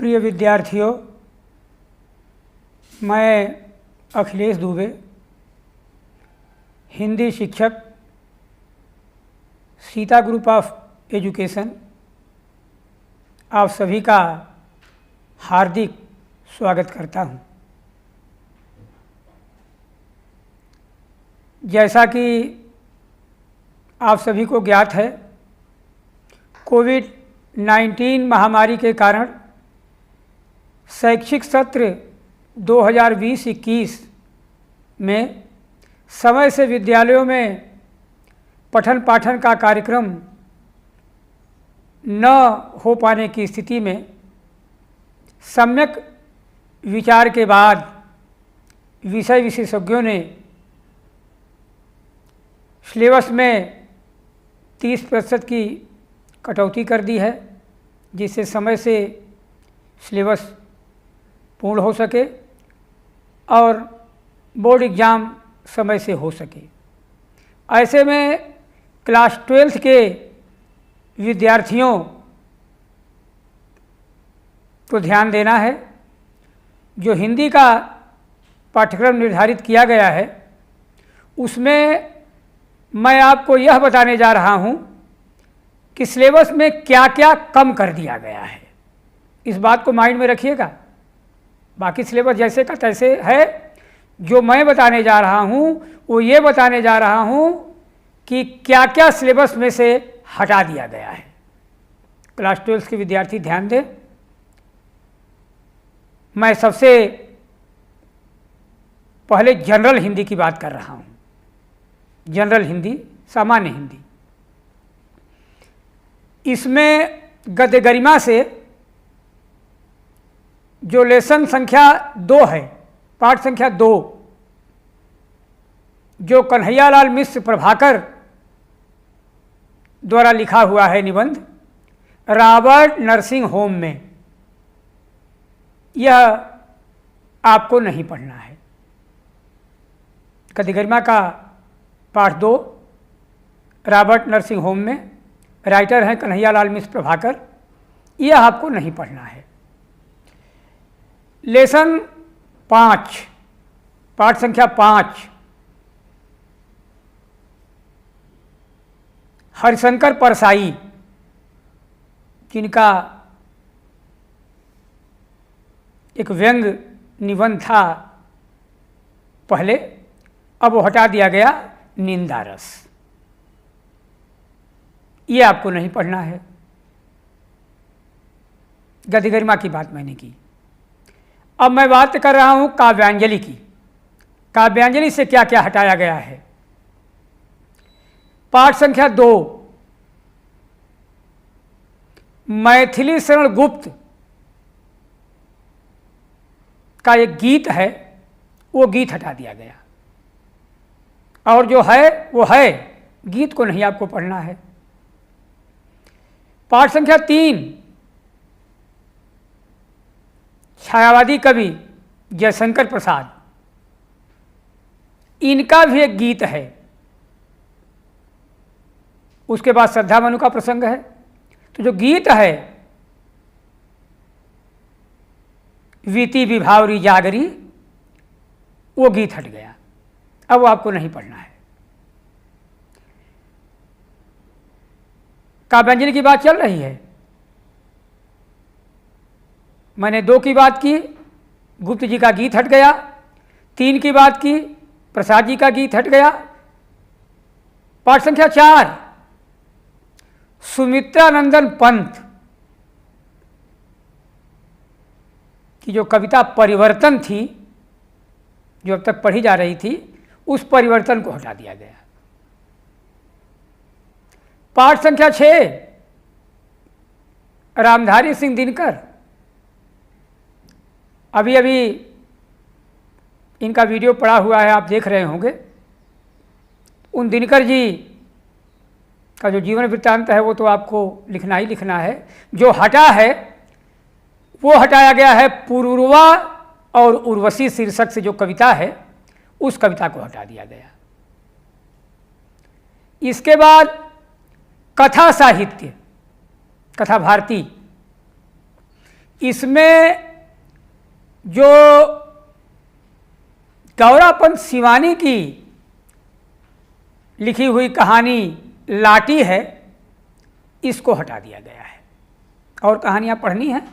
प्रिय विद्यार्थियों, मैं अखिलेश दुबे, हिंदी शिक्षक, सीता ग्रुप ऑफ एजुकेशन, आप सभी का हार्दिक स्वागत करता हूं। जैसा कि आप सभी को ज्ञात है, कोविड-19 महामारी के कारण शैक्षिक सत्र 2020-21 में समय से विद्यालयों में पठन पाठन का कार्यक्रम न हो पाने की स्थिति में सम्यक विचार के बाद विषय विशेषज्ञों ने सिलेबस में 30% की कटौती कर दी है, जिससे समय से सिलेबस पूर्ण हो सके और बोर्ड एग्ज़ाम समय से हो सके। ऐसे में क्लास 12th के विद्यार्थियों को ध्यान देना है। जो हिंदी का पाठ्यक्रम निर्धारित किया गया है, उसमें मैं आपको यह बताने जा रहा हूं कि सिलेबस में क्या क्या कम कर दिया गया है। इस बात को माइंड में रखिएगा। बाकी सिलेबस जैसे का तैसे है। जो मैं बताने जा रहा हूं वो ये बताने जा रहा हूं कि क्या क्या सिलेबस में से हटा दिया गया है। क्लास 12 के विद्यार्थी ध्यान दें। मैं सबसे पहले जनरल हिंदी की बात कर रहा हूं। जनरल हिंदी, सामान्य हिंदी, इसमें गद्य गरिमा से जो लेसन संख्या 2 है, पाठ संख्या 2, जो कन्हैयालाल मिश्र प्रभाकर द्वारा लिखा हुआ है निबंध रॉबर्ट नर्सिंग होम में, यह आपको नहीं पढ़ना है। गद्य गरिमा का पाठ 2 रॉबर्ट नर्सिंग होम में, राइटर हैं कन्हैयालाल मिश्र प्रभाकर, यह आपको नहीं पढ़ना है। लेसन 5, पाठ संख्या 5, हरिशंकर परसाई, जिनका एक व्यंग निबंध था पहले, अब वो हटा दिया गया, निंदा रस, ये आपको नहीं पढ़ना है। गद्य गरिमा की बात मैंने की। अब मैं बात कर रहा हूं काव्यांजलि की। काव्यांजलि से क्या क्या हटाया गया है। पाठ संख्या 2, मैथिली शरण गुप्त का एक गीत है, वो गीत हटा दिया गया, और जो है वो है, गीत को नहीं आपको पढ़ना है। पाठ संख्या 3, छायावादी कवि जयशंकर प्रसाद, इनका भी एक गीत है। उसके बाद श्रद्धा मनु का प्रसंग है। तो जो गीत है, वीति विभावरी जागरी, वो गीत हट गया, अब वो आपको नहीं पढ़ना है। काव्यांजलि की बात चल रही है। मैंने 2 की बात की, गुप्त जी का गीत हट गया। 3 की बात की, प्रसाद जी का गीत हट गया। पाठ संख्या 4, सुमित्रानंदन पंत की जो कविता परिवर्तन थी, जो अब तक पढ़ी जा रही थी, उस परिवर्तन को हटा दिया गया। पाठ संख्या 6, रामधारी सिंह दिनकर, अभी अभी इनका वीडियो पड़ा हुआ है, आप देख रहे होंगे। उन दिनकर जी का जो जीवन वृत्तांत है वो तो आपको लिखना ही लिखना है। जो हटा है वो हटाया गया है, पुरूरवा और उर्वशी शीर्षक से जो कविता है, उस कविता को हटा दिया गया। इसके बाद कथा साहित्य, कथा भारती, इसमें जो गौरापंत सिवानी की लिखी हुई कहानी लाटी है, इसको हटा दिया गया है। और कहानियाँ पढ़नी हैं।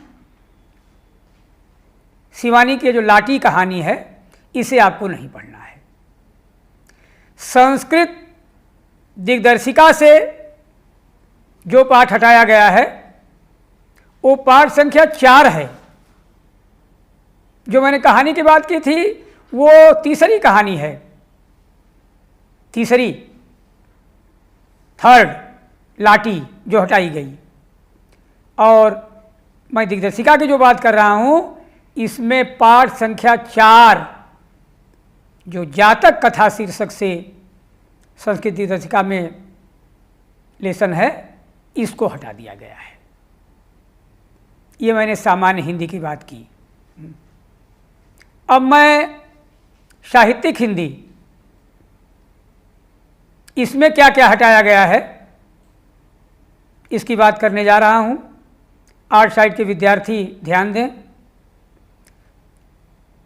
सिवानी की जो लाटी कहानी है, इसे आपको नहीं पढ़ना है। संस्कृत दिग्दर्शिका से जो पाठ हटाया गया है, वो पाठ संख्या 4 है। जो मैंने कहानी की बात की थी, वो तीसरी कहानी है, तीसरी, थर्ड लाटी जो हटाई गई। और मैं दिग्दर्शिका की जो बात कर रहा हूँ, इसमें पाठ संख्या 4 जो जातक कथा शीर्षक से संस्कृत दिग्दर्शिका में लेसन है, इसको हटा दिया गया है। ये मैंने सामान्य हिंदी की बात की। अब मैं साहित्यिक हिंदी, इसमें क्या क्या हटाया गया है, इसकी बात करने जा रहा हूँ। आर्ट साइड के विद्यार्थी ध्यान दें।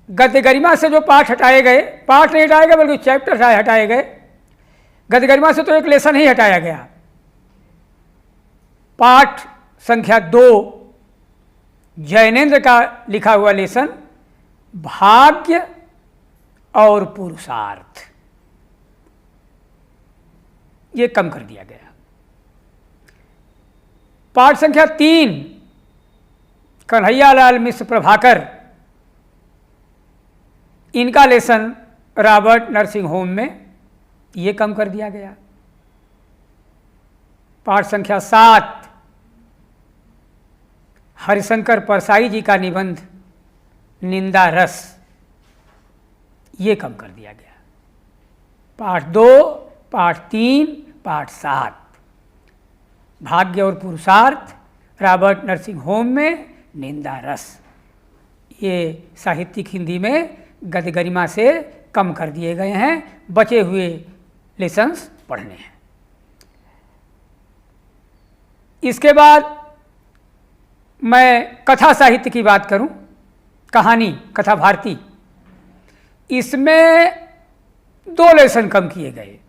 गद्य गरिमा से जो पाठ हटाए गए, पाठ नहीं हटाए गए बल्कि चैप्टर हटाए गए। गद्य गरिमा से तो एक लेसन ही हटाया गया। पाठ संख्या 2 जैनेन्द्र का लिखा हुआ लेसन भाग्य और पुरुषार्थ, ये कम कर दिया गया। पाठ संख्या 3 कन्हैयालाल मिश्र प्रभाकर, इनका लेसन रॉबर्ट नर्सिंग होम में, ये कम कर दिया गया। पाठ संख्या 7 हरिशंकर परसाई जी का निबंध निंदा रस, ये कम कर दिया गया। पाठ 2, पाठ 3, पाठ 7 भाग्य और पुरुषार्थ, रॉबर्ट नर्सिंग होम में निंदा रस, ये साहित्यिक हिंदी में गद्य गरिमा से कम कर दिए गए हैं। बचे हुए लेसन्स पढ़ने हैं। इसके बाद मैं कथा साहित्य की बात करूं, कहानी कथा भारती, इसमें 2 लेसन कम किए गए।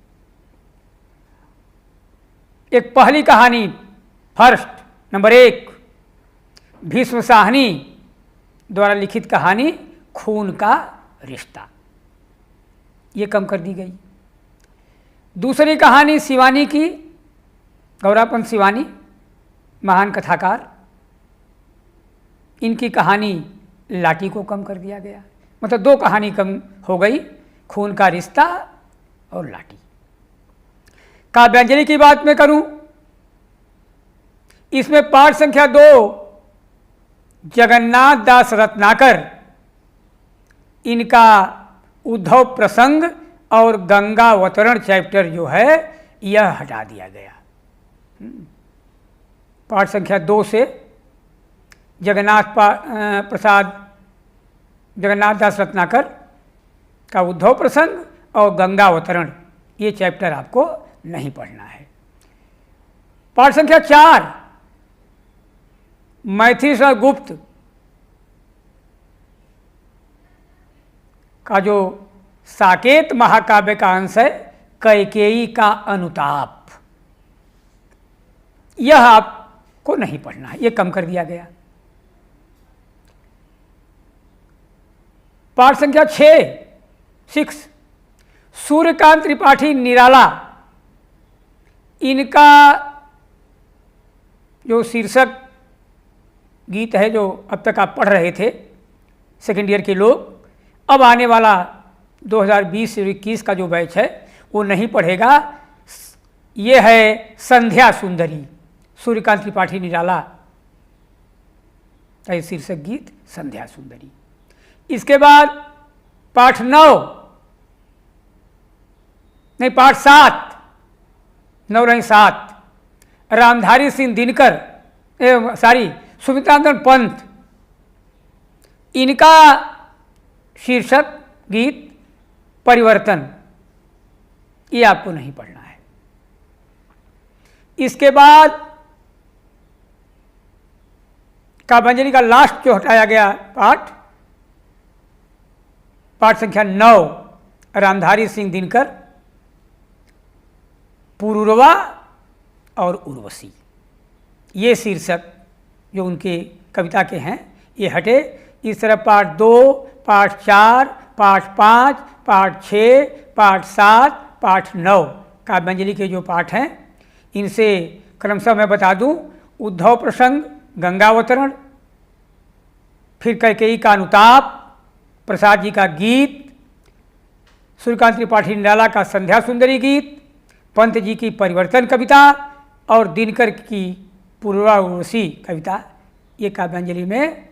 एक पहली कहानी, फर्स्ट नंबर 1, भीष्म साहनी द्वारा लिखित कहानी खून का रिश्ता, ये कम कर दी गई। दूसरी कहानी सिवानी की, गौरापंत सिवानी महान कथाकार, इनकी कहानी लाटी को कम कर दिया गया। मतलब 2 कहानी कम हो गई, खून का रिश्ता और लाटी। काव्यांजलि की बात मैं करूं, इसमें पाठ संख्या 2 जगन्नाथ दास रत्नाकर, इनका उद्धव प्रसंग और गंगावतरण चैप्टर जो है, यह हटा दिया गया। पाठ संख्या 2 से जगन्नाथ दास रत्नाकर का उद्धव प्रसंग और गंगावतरण, ये चैप्टर आपको नहीं पढ़ना है। पाठ संख्या 4 मैथिली गुप्त का जो साकेत महाकाव्य का अंश है, कैकेयी का अनुताप, यह आपको नहीं पढ़ना है, यह कम कर दिया गया। पाठ संख्या 6 सूर्यकांत त्रिपाठी निराला, इनका जो शीर्षक गीत है, जो अब तक आप पढ़ रहे थे सेकेंड ईयर के लोग, अब आने वाला 2020 से 21 का जो बैच है वो नहीं पढ़ेगा। ये है संध्या सुंदरी, सूर्यकांत त्रिपाठी निराला का शीर्षक गीत संध्या सुंदरी। इसके बाद पाठ 9 नहीं, पाठ 7, 9 नहीं 7, रामधारी सिंह दिनकर, सुमित्रानंद पंत, इनका शीर्षक गीत परिवर्तन, ये आपको नहीं पढ़ना है। इसके बाद काव्यांजलि का लास्ट जो हटाया गया पाठ संख्या 9, रामधारी सिंह दिनकर, पुरूरवा और उर्वशी, ये शीर्षक जो उनके कविता के हैं ये हटे। इस तरह पाठ 2, पाठ 4, पाठ 5, पाठ 6, पाठ 7, पाठ 9 काव्यांजलि के जो पाठ हैं इनसे क्रमशः मैं बता दूं, उद्धव प्रसंग, गंगावतरण, फिर कैकेयी का अनुताप, प्रसाद जी का गीत, सूर्यकांत त्रिपाठी निराला का संध्या सुंदरी गीत, पंत जी की परिवर्तन कविता और दिनकर की पुरूरवा उर्वशी कविता, ये काव्यांजलि में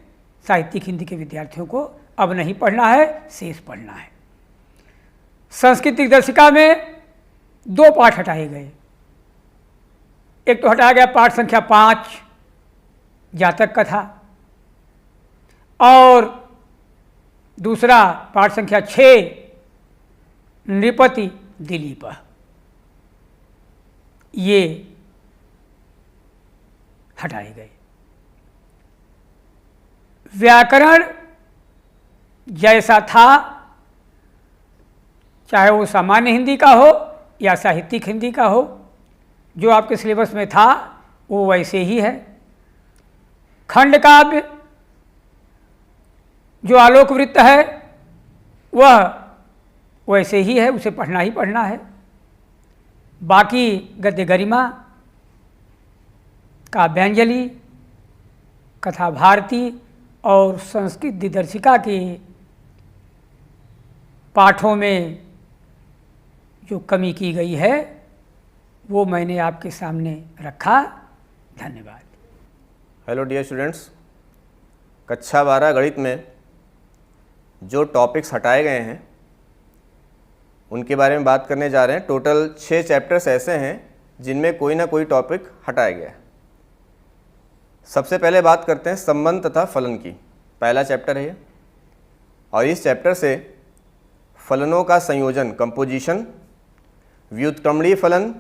साहित्यिक हिंदी के विद्यार्थियों को अब नहीं पढ़ना है, शेष पढ़ना है। संस्कृत दिग्दर्शिका में 2 पाठ हटाए गए। एक तो हटाया गया पाठ संख्या 5, जातक कथा, और दूसरा पाठ संख्या 6, नृपति दिलीप। ये हटाए गए। व्याकरण जैसा था, चाहे वो सामान्य हिंदी का हो या साहित्यिक हिंदी का हो, जो आपके सिलेबस में था वो वैसे ही है। खंड काव्य जो आलोक वृत्त है वह वैसे ही है, उसे पढ़ना ही पढ़ना है। बाकी गद्य गरिमा, काव्यांजलि, कथा भारती और संस्कृत दिग्दर्शिका के पाठों में जो कमी की गई है वो मैंने आपके सामने रखा। धन्यवाद। हेलो डियर स्टूडेंट्स, कक्षा 12 गणित में जो टॉपिक्स हटाए गए हैं उनके बारे में बात करने जा रहे हैं। टोटल 6 चैप्टर्स ऐसे हैं जिनमें कोई ना कोई टॉपिक हटाया गया है। सबसे पहले बात करते हैं संबंध तथा फलन की। पहला चैप्टर है ये, और इस चैप्टर से फलनों का संयोजन, कंपोजिशन, व्युत्क्रमणीय फलन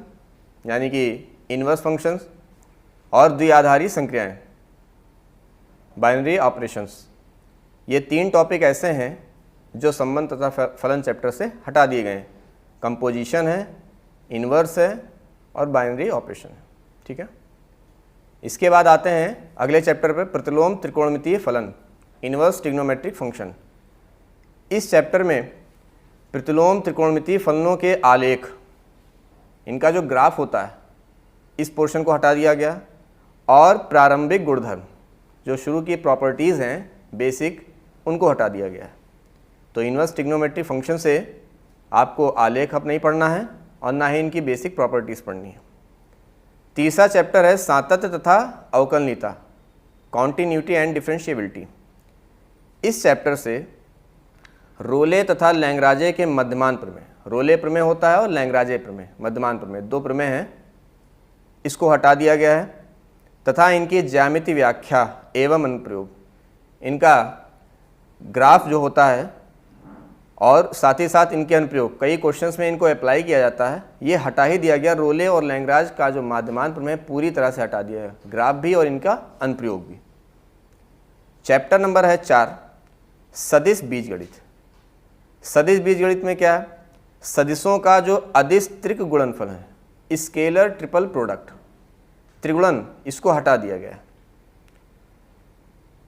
यानी कि इन्वर्स फंक्शंस, और द्विआधारी संक्रियाएं, बाइनरी ऑपरेशंस, ये 3 टॉपिक ऐसे हैं जो संबंध तथा फलन चैप्टर से हटा दिए गए हैं। कंपोजिशन है, इन्वर्स है और बाइनरी ऑपरेशन है। ठीक है, इसके बाद आते हैं अगले चैप्टर पर, प्रतिलोम त्रिकोणमितीय फलन, इन्वर्स ट्रिग्नोमेट्रिक फंक्शन। इस चैप्टर में प्रतिलोम त्रिकोणमितीय फलनों के आलेख, इनका जो ग्राफ होता है, इस पोर्शन को हटा दिया गया, और प्रारंभिक गुणधर्म, जो शुरू की प्रॉपर्टीज़ हैं बेसिक, उनको हटा दिया गया है। तो इन्वर्स ट्रिग्नोमेट्रिक फंक्शन से आपको आलेख अब नहीं पढ़ना है और ना ही इनकी बेसिक प्रॉपर्टीज़ पढ़नी है। तीसरा चैप्टर है सातत्य तथा अवकलनीयता, कॉन्टिन्यूटी एंड डिफरेंशिएबिलिटी। इस चैप्टर से रोले तथा लैंग्राजे के मध्यमान प्रमेय, रोले प्रमेय होता है और लैंग्राजे प्रमेय, मध्यमान प्रमेय, 2 प्रमेय हैं, इसको हटा दिया गया है, तथा इनकी ज्यामिति व्याख्या एवं अनुप्रयोग, इनका ग्राफ जो होता है और साथ ही साथ इनके अनुप्रयोग, कई क्वेश्चंस में इनको अप्लाई किया जाता है, ये हटा ही दिया गया। रोले और लैंग्राज का जो माध्यमान प्रमेय पूरी तरह से हटा दिया है, ग्राफ भी और इनका अनुप्रयोग भी। चैप्टर नंबर है 4, सदिश बीजगणित। सदिश बीजगणित में क्या है? सदिशों का जो अदिश त्रिक गुणनफल है, स्केलर ट्रिपल प्रोडक्ट, त्रिगुणन, इसको हटा दिया गया है।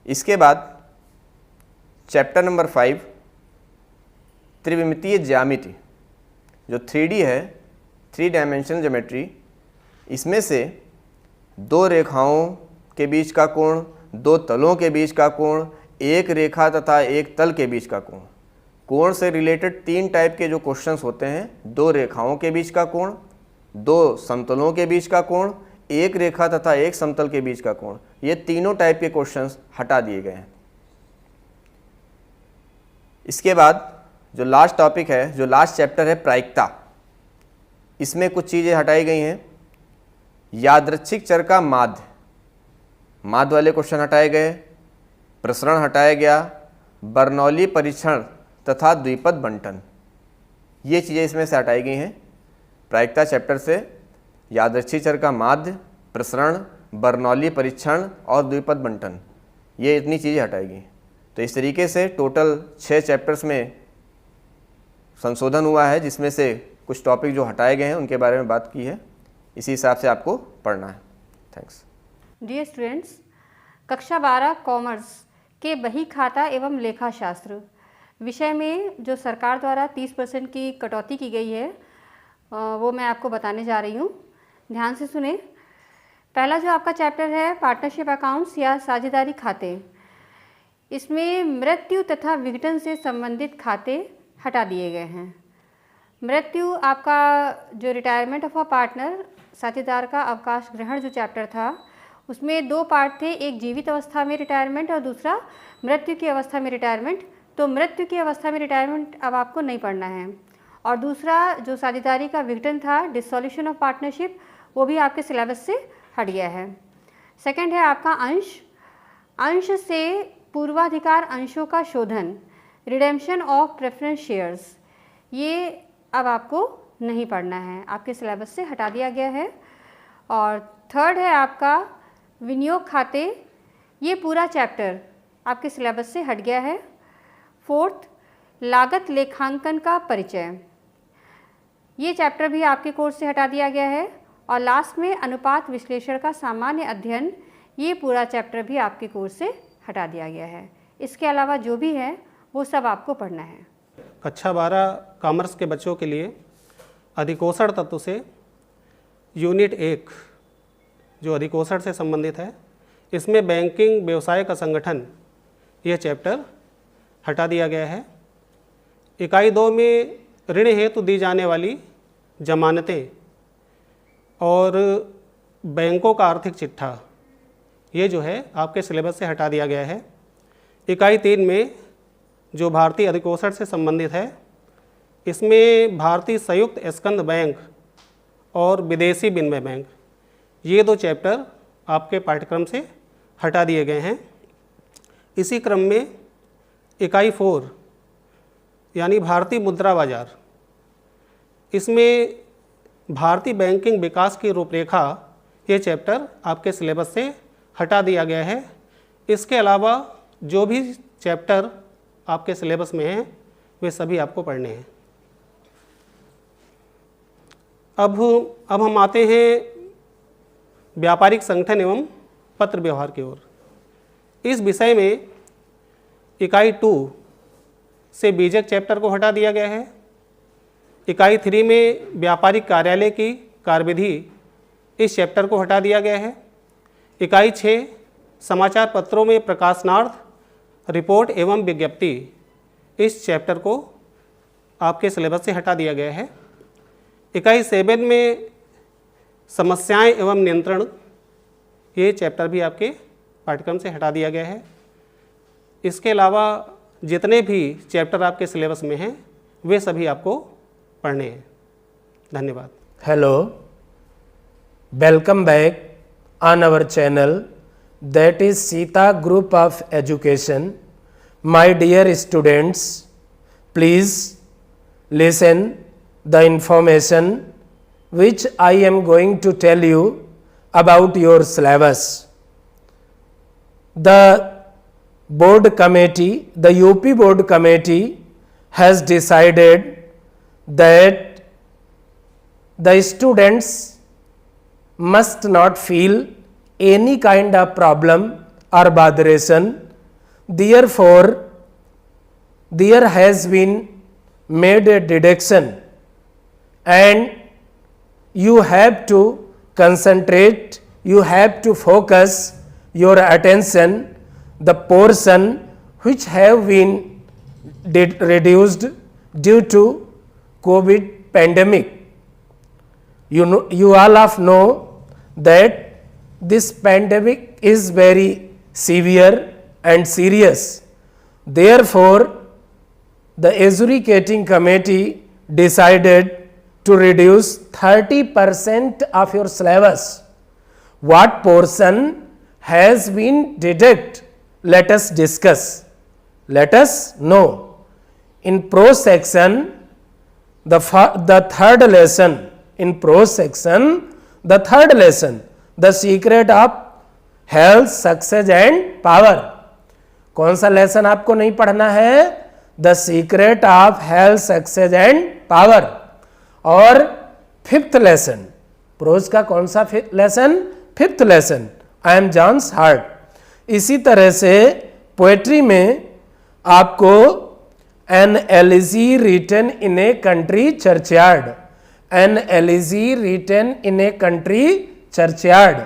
इसके बाद चैप्टर नंबर 5, त्रिविमितीय ज्यामिति, जो 3D है, 3 डायमेंशनल ज्योमेट्री, इसमें से 2 रेखाओं के बीच का कोण, 2 तलों के बीच का कोण, 1 रेखा तथा 1 तल के बीच का कोण, कोण से रिलेटेड 3 टाइप के जो क्वेश्चंस होते हैं, 2 रेखाओं के बीच का कोण, 2 समतलों के बीच का कोण, 1 रेखा तथा 1 समतल के बीच का कोण, ये तीनों टाइप के क्वेश्चंस हटा दिए गए हैं। इसके बाद जो लास्ट टॉपिक है, जो लास्ट चैप्टर है प्रायिकता, इसमें कुछ चीज़ें हटाई गई हैं। यादृच्छिक चर का माध्य, माध्य वाले क्वेश्चन हटाए गए, प्रसरण हटाया गया, बर्नौली परीक्षण तथा द्विपद बंटन, ये चीज़ें इसमें से हटाई गई हैं। प्रायिकता चैप्टर से यादृच्छिक चर का माध्य, प्रसरण, बर्नौली परीक्षण और द्विपद बंटन, ये इतनी चीज़ें हटाएगी। तो इस तरीके से टोटल 6 चैप्टर्स में संशोधन हुआ है, जिसमें से कुछ टॉपिक जो हटाए गए हैं उनके बारे में बात की है। इसी हिसाब से आपको पढ़ना है। थैंक्स। डियर स्टूडेंट्स, कक्षा 12 कॉमर्स के बही खाता एवं लेखा शास्त्र विषय में जो सरकार द्वारा 30% की कटौती की गई है वो मैं आपको बताने जा रही हूँ। ध्यान से सुने। पहला जो आपका चैप्टर है पार्टनरशिप अकाउंट्स या साझेदारी खाते, इसमें मृत्यु तथा विघटन से संबंधित खाते हटा दिए गए हैं। मृत्यु आपका जो रिटायरमेंट ऑफ अ पार्टनर, साझेदार का अवकाश ग्रहण जो चैप्टर था उसमें 2 पार्ट थे, एक जीवित अवस्था में रिटायरमेंट और दूसरा मृत्यु की अवस्था में रिटायरमेंट। तो मृत्यु की अवस्था में रिटायरमेंट अब आपको नहीं पढ़ना है। और दूसरा जो साझेदारी का विघटन था, डिसॉल्यूशन ऑफ पार्टनरशिप, वो भी आपके सिलेबस से हट गया है। सेकंड है आपका अंश से पूर्वाधिकार अंशों का शोधन, रिडेम्पशन ऑफ प्रेफरेंस शेयर्स, ये अब आपको नहीं पढ़ना है, आपके सिलेबस से हटा दिया गया है। और थर्ड है आपका विनियोग खाते, ये पूरा चैप्टर आपके सिलेबस से हट गया है। फोर्थ, लागत लेखांकन का परिचय, ये चैप्टर भी आपके कोर्स से हटा दिया गया है। और लास्ट में अनुपात विश्लेषण का सामान्य अध्ययन, ये पूरा चैप्टर भी आपके कोर्स से हटा दिया गया है। इसके अलावा जो भी है वो सब आपको पढ़ना है। कक्षा 12 कॉमर्स के बच्चों के लिए अधिकोषण तत्व से यूनिट 1 जो अधिकोषण से संबंधित है, इसमें बैंकिंग व्यवसाय का संगठन, यह चैप्टर हटा दिया गया है। इकाई 2 में ऋण हेतु दी जाने वाली जमानतें और बैंकों का आर्थिक चिट्ठा, ये जो है आपके सिलेबस से हटा दिया गया है। इकाई 3 में जो भारतीय अधिकोषण से संबंधित है, इसमें भारतीय संयुक्त स्कंद बैंक और विदेशी विनिमय बैंक, ये 2 चैप्टर आपके पाठ्यक्रम से हटा दिए गए हैं। इसी क्रम में इकाई 4 यानी भारतीय मुद्रा बाजार, इसमें भारतीय बैंकिंग विकास की रूपरेखा, ये चैप्टर आपके सिलेबस से हटा दिया गया है। इसके अलावा जो भी चैप्टर आपके सिलेबस में हैं वे सभी आपको पढ़ने हैं। अब हम आते हैं व्यापारिक संगठन एवं पत्र व्यवहार की ओर। इस विषय में इकाई 2 से बीजक चैप्टर को हटा दिया गया है। इकाई 3 में व्यापारिक कार्यालय की कार्यविधि, इस चैप्टर को हटा दिया गया है। इकाई 6 समाचार पत्रों में प्रकाशनार्थ रिपोर्ट एवं विज्ञप्ति, इस चैप्टर को आपके सिलेबस से हटा दिया गया है। इकाई 7 में समस्याएं एवं नियंत्रण, ये चैप्टर भी आपके पाठ्यक्रम से हटा दिया गया है। इसके अलावा जितने भी चैप्टर आपके सिलेबस में हैं वे सभी आपको पढ़ने हैं। धन्यवाद। Hello, welcome back on our channel, that is Sita Group of Education. My dear students, please listen the information which I am going to tell you about your syllabus. The board committee, the UP board committee has decided that the students must not feel any kind of problem or botheration. Therefore, there has been made a deduction and you have to concentrate, you have to focus your attention the portion which have been reduced due to COVID pandemic. You all of know that this pandemic is very severe and serious. Therefore, the adjudicating committee decided to reduce 30% of your syllabus. What portion has been deducted? Let us discuss. Let us know. In prose section, the third lesson, in prose section, the secret of health, success and power. कौन सा lesson आपको नहीं पढ़ना है? The secret of health, success and power. और fifth lesson, prose का कौन सा लेसन? Fifth lesson, I am John's heart. इसी तरह से पोएट्री में आपको an elegy written in a country churchyard, an elegy written in a country churchyard.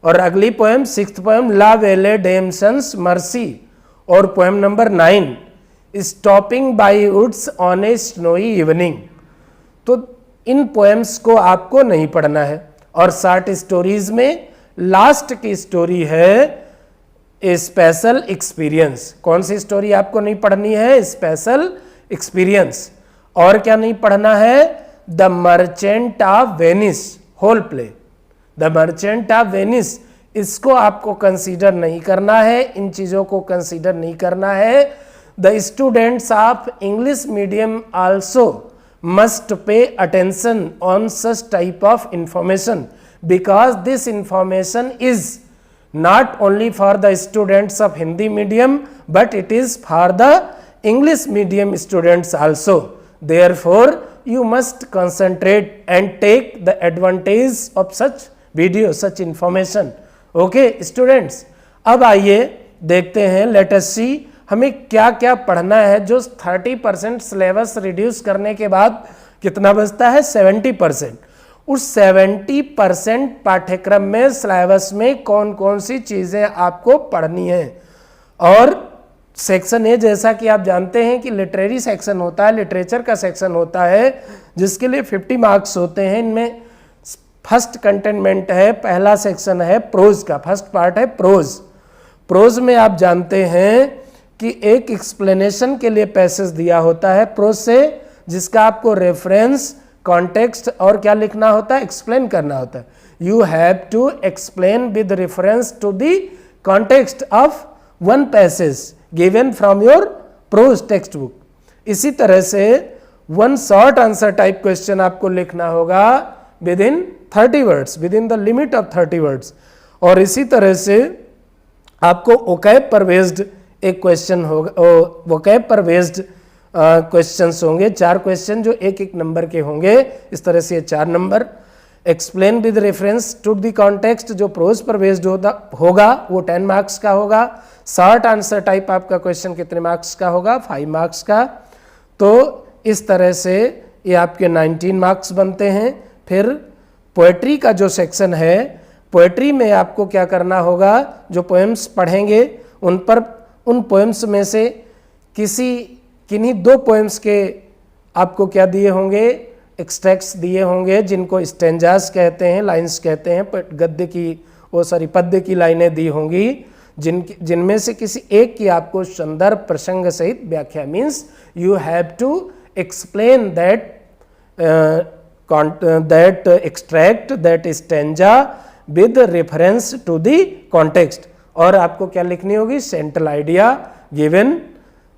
और अगली poem, sixth poem, la belle dame sans merci. और poem number 9, stopping by woods on a snowy evening. तो इन poems को आपको नहीं पढ़ना है। और शॉर्ट स्टोरीज में लास्ट की स्टोरी है ए स्पेशल एक्सपीरियंस। कौन सी स्टोरी आपको नहीं पढ़नी है? Special experience. और क्या नहीं पढ़ना है? The merchant of Venice, whole play, the merchant of Venice. इसको आपको कंसीडर नहीं करना है, इन चीजों को कंसीडर नहीं करना है। The students of English medium also must pay attention on such type of information, because this information is not only for the students of Hindi medium but it is for the English medium students also. Therefore you must concentrate and take the advantage of such video, such information. Okay students, अब आइए देखते हैं, let us see हमें क्या क्या पढ़ना है। जो 30% सिलेबस रिड्यूस करने के बाद कितना बचता है? 70%। उस 70% पाठ्यक्रम में, सिलेबस में कौन कौन सी चीज़ें आपको पढ़नी है। और सेक्शन ए, जैसा कि आप जानते हैं कि लिटरेरी सेक्शन होता है, लिटरेचर का सेक्शन होता है, जिसके लिए 50 मार्क्स होते हैं। इनमें फर्स्ट कंटेनमेंट है, पहला सेक्शन है प्रोज का, फर्स्ट पार्ट है प्रोज। प्रोज में आप जानते हैं कि एक एक्सप्लेनेशन के लिए पैसेज दिया होता है प्रोज से, जिसका आपको रेफरेंस, कॉन्टेक्स्ट और क्या लिखना होता है? एक्सप्लेन करना होता है। You have to explain with reference to the context of one passage given from your prose textbook. इसी तरह से one short answer type question आपको लिखना होगा within 30 words, within the limit of 30 words. और इसी तरह से आपको ओकैब पर बेस्ड एक क्वेश्चन होगा, वोकैब पर बेस्ड क्वेश्चंस होंगे, 4 क्वेश्चन जो एक एक नंबर के होंगे। इस तरह से 4 number. Explain with reference to the context जो प्रोज पर बेस्ड होगा वो 10 मार्क्स का होगा। शॉर्ट आंसर टाइप आपका क्वेश्चन कितने मार्क्स का होगा? 5 मार्क्स का। तो इस तरह से ये आपके 19 मार्क्स बनते हैं। फिर पोएट्री का जो सेक्शन है, पोएट्री में आपको क्या करना होगा? जो पोएम्स पढ़ेंगे उन पोएम्स में से किन्हीं 2 पोएम्स के आपको क्या दिए होंगे? एक्सट्रैक्ट्स दिए होंगे, जिनको स्टेंजास कहते हैं, लाइंस कहते हैं। गद्य की पद्य की लाइनें दी होंगी, जिनमें से किसी एक की आपको संदर्भ प्रसंग सहित व्याख्या, means you have to explain that extract, that stanza with reference to the context. और आपको क्या लिखनी होगी? Central idea given,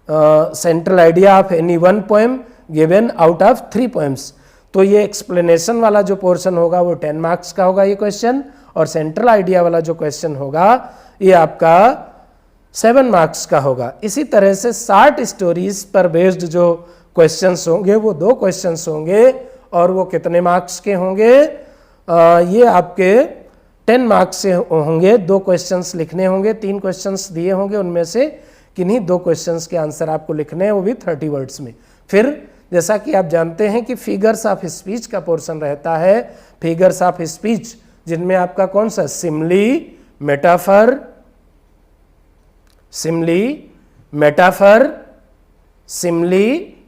central idea of any one poem given out of 3 poems. तो ये एक्सप्लेनेशन वाला जो पोर्शन होगा वो 10 मार्क्स का होगा ये क्वेश्चन, और सेंट्रल आइडिया वाला जो क्वेश्चन होगा ये आपका 7 मार्क्स का होगा। इसी तरह से शॉर्ट स्टोरीज पर बेस्ड जो क्वेश्चंस होंगे वो 2 क्वेश्चंस होंगे, और वो कितने मार्क्स के होंगे? ये आपके 10 मार्क्स से होंगे। 2 क्वेश्चंस लिखने होंगे, 3 क्वेश्चंस दिए होंगे, उनमें से किन्हीं 2 क्वेश्चंस के आंसर आपको लिखने हैं, वो भी 30 वर्ड्स में। फिर जैसा कि आप जानते हैं कि फिगर्स ऑफ स्पीच का पोर्शन रहता है। फिगर्स ऑफ स्पीच जिनमें आपका कौन सा? Simile,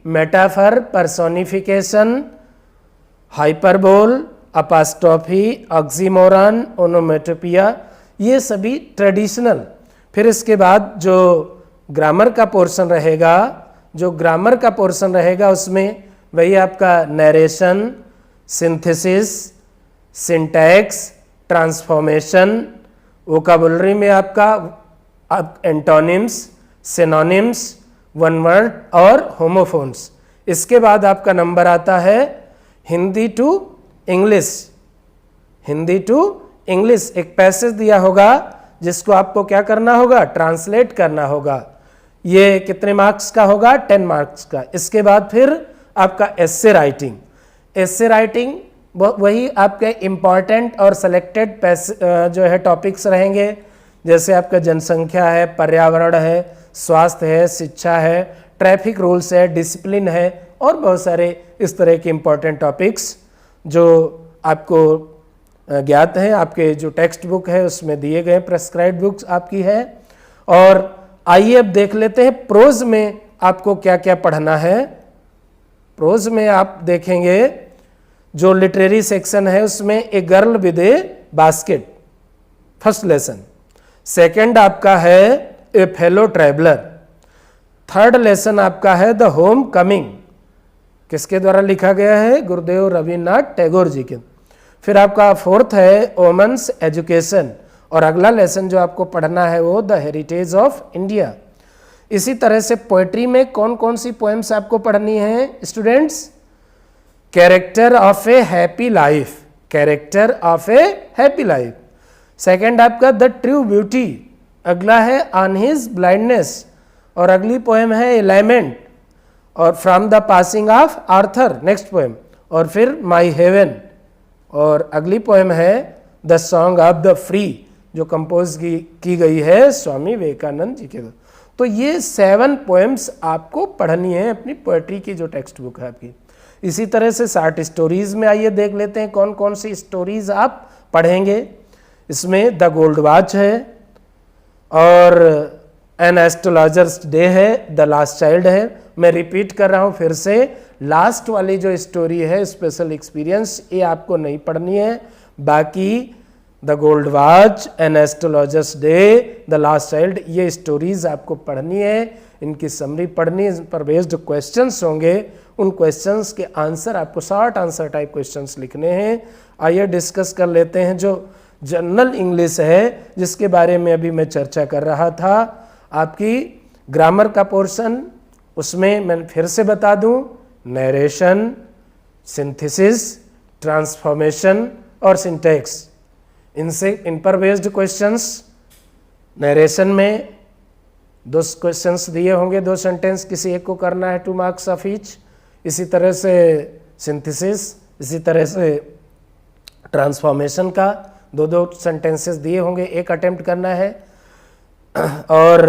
metaphor, personification, hyperbole, apostrophe, oxymoron, onomatopoeia, ये सभी ट्रेडिशनल। फिर इसके बाद जो ग्रामर का पोर्शन रहेगा, उसमें वही आपका narration, synthesis, syntax, transformation, vocabulary में आपका एंटोनिम्स, सिनोनिम्स, वन वर्ड और होमोफोन्स। इसके बाद आपका नंबर आता है हिंदी टू इंग्लिश। एक पैसेज दिया होगा जिसको आपको क्या करना होगा? ट्रांसलेट करना होगा। ये कितने मार्क्स का होगा? 10 मार्क्स का। इसके बाद फिर आपका एस्से राइटिंग। एस्से राइटिंग वही आपके इम्पॉर्टेंट और सेलेक्टेड जो है टॉपिक्स रहेंगे, जैसे आपका जनसंख्या है, पर्यावरण है, स्वास्थ्य है, शिक्षा है, ट्रैफिक रूल्स है, डिसिप्लिन है और बहुत सारे इस तरह के इम्पॉर्टेंट टॉपिक्स जो आपको ज्ञात हैं। आपके जो टेक्स्ट बुक है उसमें दिए गए प्रेस्क्राइब्ड बुक्स आपकी है। और आइए अब देख लेते हैं प्रोज में आपको क्या क्या पढ़ना है। प्रोज में आप देखेंगे जो लिटरेरी सेक्शन है उसमें a girl with A basket, first lesson. Second आपका है ए फेलो ट्रैवलर। थर्ड लेसन आपका है द होम कमिंग, किसके द्वारा लिखा गया है? गुरुदेव रविन्द्रनाथ टैगोर जी के। फिर आपका फोर्थ है वोमेन्स एजुकेशन, और अगला लेसन जो आपको पढ़ना है वो द हेरिटेज ऑफ इंडिया। इसी तरह से पोएट्री में कौन कौन सी पोएम्स आपको पढ़नी है students? Character of A happy life, character of A happy life. Second आपका द ट्रू ब्यूटी, अगला है ऑन हिज ब्लाइंडनेस, और अगली पोएम है ए लैमेंट, और from the passing of Arthur next poem, और फिर माई हेवन, और अगली पोएम है the song of the free जो कंपोज की गई है स्वामी विवेकानंद जी के। तो ये 7 पोएम्स आपको पढ़नी है अपनी पोएट्री की जो टेक्स्ट बुक है आपकी। इसी तरह से शॉर्ट स्टोरीज में आइए देख लेते हैं कौन कौन सी स्टोरीज आप पढ़ेंगे। इसमें द गोल्ड वॉच है, और एन एस्ट्रोलॉजर्स डे है, द लास्ट चाइल्ड है। मैं रिपीट कर रहा हूँ फिर से, लास्ट वाली जो स्टोरी है स्पेशल एक्सपीरियंस, ये आपको नहीं पढ़नी है। बाकी the gold watch, an astrologer's day, the last child, ये स्टोरीज आपको पढ़नी है। इनकी समरी पढ़नी है, इन पर बेस्ड क्वेश्चंस होंगे। उन क्वेश्चंस के आंसर आपको शॉर्ट आंसर टाइप क्वेश्चंस लिखने हैं। आइए डिस्कस कर लेते हैं जो जनरल इंग्लिश है जिसके बारे में अभी मैं चर्चा कर रहा था। आपकी ग्रामर का पोर्शन, उसमें मैं फिर से बता दूं, नरेशन, सिंथेसिस, ट्रांसफॉर्मेशन और सिंटैक्स, इन पर बेस्ड क्वेश्चंस। नरेशन में 2 क्वेश्चंस दिए होंगे, 2 सेंटेंस, किसी एक को करना है 2 मार्क्स ऑफ ईच। इसी तरह से सिंथेसिस, इसी तरह से ट्रांसफॉर्मेशन का 2 सेंटेंसेस दिए होंगे, एक अटेम्प्ट करना है। और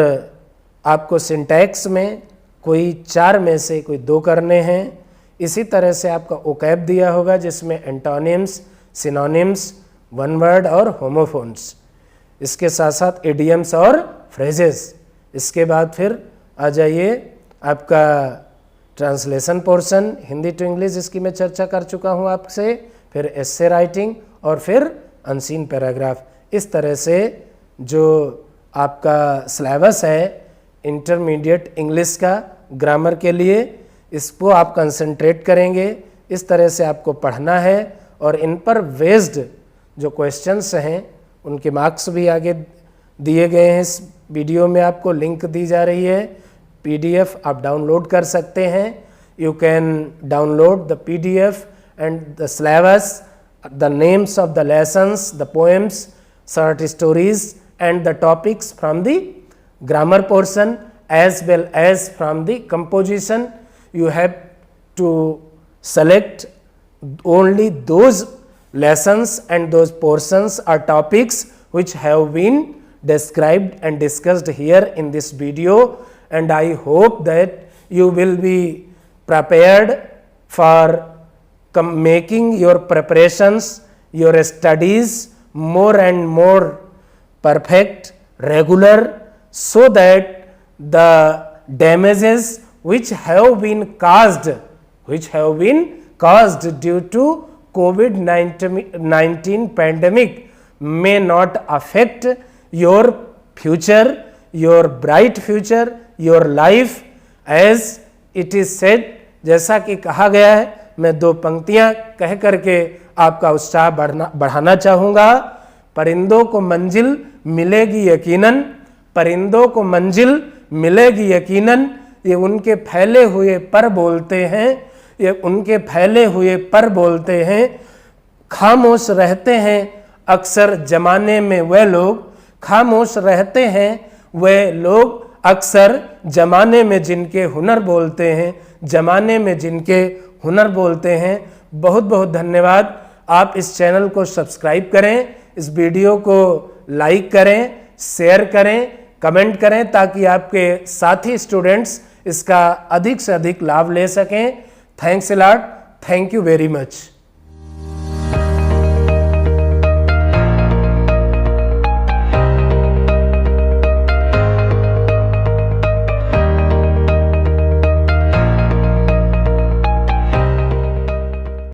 आपको सिंटैक्स में कोई 4 में से कोई 2 करने हैं। इसी तरह से आपका ओकैब दिया होगा जिसमें एंटोनिम्स, सिनोनिम्स, वन वर्ड और होमोफोन्स, इसके साथ साथ इडियम्स और फ्रेजेस। इसके बाद फिर आ जाइए आपका translation portion, Hindi to English, इसकी मैं चर्चा कर चुका हूँ आपसे। फिर एस्से राइटिंग और फिर अनसीन पैराग्राफ। इस तरह से जो आपका सिलेबस है इंटरमीडिएट इंग्लिश का ग्रामर के लिए, इसको आप कंसंट्रेट करेंगे। इस तरह से आपको पढ़ना है, और इन पर बेस्ड जो क्वेश्चंस हैं उनके मार्क्स भी आगे दिए गए हैं। इस वीडियो में आपको लिंक दी जा रही है, पीडीएफ आप डाउनलोड कर सकते हैं। You can download the PDF and the syllabus, the names of the lessons, the poems, short stories and the topics from the grammar portion as well as from the composition. You have to select only those lessons and those portions or topics which have been described and discussed here in this video, and I hope that you will be prepared for making your preparations, your studies more and more perfect, regular, so that the damages which have been caused due to COVID-19 pandemic may not affect your future, your bright future, your life, as it is said, जैसा कि कहा गया है। मैं 2 पंक्तियां कह करके आपका उत्साह बढ़ाना चाहूँगा। परिंदों को मंजिल मिलेगी यकीनन, परिंदों को मंजिल मिलेगी यकीनन, ये उनके फैले हुए पर बोलते हैं, ये उनके फैले हुए पर बोलते हैं। खामोश रहते हैं अक्सर जमाने में वह लोग, खामोश रहते हैं वह लोग अक्सर जमाने में जिनके हुनर बोलते हैं, जमाने में जिनके हुनर बोलते हैं। बहुत बहुत धन्यवाद। आप इस चैनल को सब्सक्राइब करें, इस वीडियो को लाइक करें, शेयर करें, कमेंट करें, ताकि आपके साथी स्टूडेंट्स इसका अधिक से अधिक लाभ ले सकें। Thanks a lot. Thank you very much.